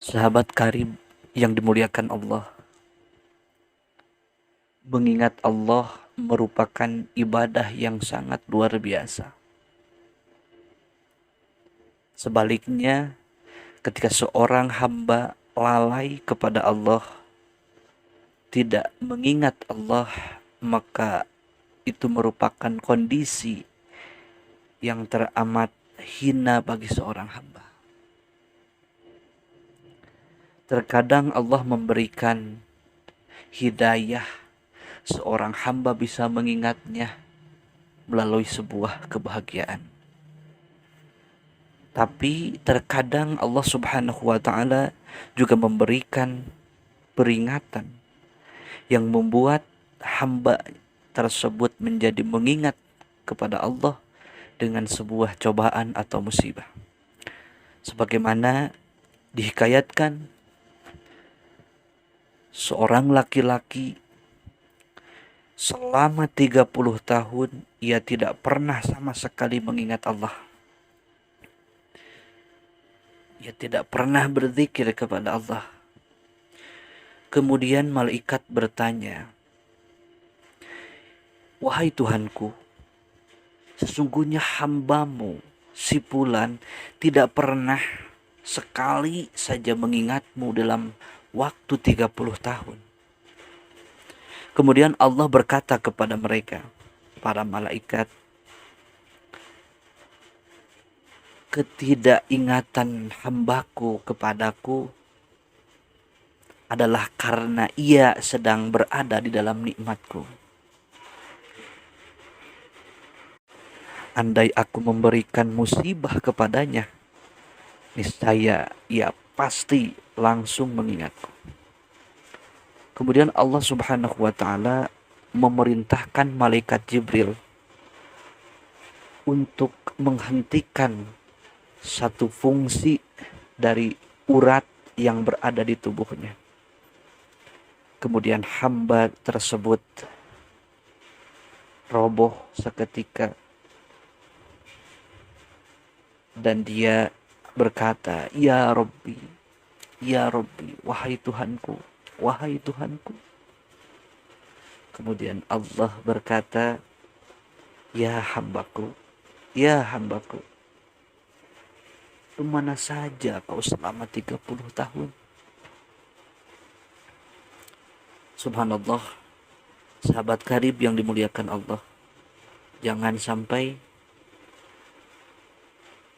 Sahabat karib yang dimuliakan Allah, mengingat Allah merupakan ibadah yang sangat luar biasa. Sebaliknya, ketika seorang hamba lalai kepada Allah, tidak mengingat Allah, maka itu merupakan kondisi yang teramat hina bagi seorang hamba. Terkadang Allah memberikan hidayah, seorang hamba bisa mengingatnya melalui sebuah kebahagiaan. Tapi terkadang Allah Subhanahu wa taala juga memberikan peringatan yang membuat hamba tersebut menjadi mengingat kepada Allah dengan sebuah cobaan atau musibah. Sebagaimana dihikayatkan, seorang laki-laki selama 30 tahun ia tidak pernah sama sekali mengingat Allah. Ia tidak pernah berzikir kepada Allah. Kemudian malaikat bertanya, "Wahai Tuhanku, sesungguhnya hambamu si Fulan tidak pernah sekali saja mengingatmu dalam waktu 30 tahun." Kemudian Allah berkata kepada mereka, para malaikat, "Ketidakingatan hambaku kepadaku adalah karena ia sedang berada di dalam nikmatku. Andai aku memberikan musibah kepadanya, niscaya ia pasti langsung mengingatku." Kemudian Allah Subhanahu wa taala memerintahkan malaikat Jibril untuk menghentikan satu fungsi dari urat yang berada di tubuhnya. Kemudian hamba tersebut roboh seketika dan dia berkata, "Ya Rabbi, ya Rabbi, wahai Tuhanku, wahai Tuhanku." Kemudian Allah berkata, "Ya hambaku, ya hambaku, kemana saja kau selama 30 tahun?" Subhanallah, sahabat karib yang dimuliakan Allah. Jangan sampai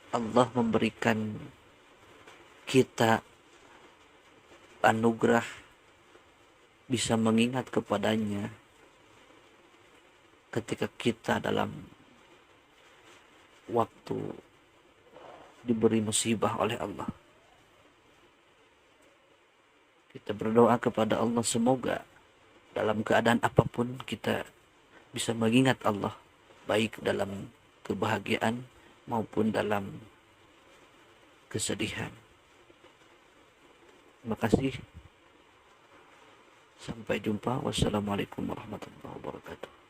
Allah memberikan kita anugerah bisa mengingat kepadanya ketika kita dalam waktu diberi musibah oleh Allah. Kita berdoa kepada Allah semoga dalam keadaan apapun kita bisa mengingat Allah, baik dalam kebahagiaan maupun dalam kesedihan. Terima kasih. Sampai jumpa. Wassalamualaikum warahmatullahi wabarakatuh.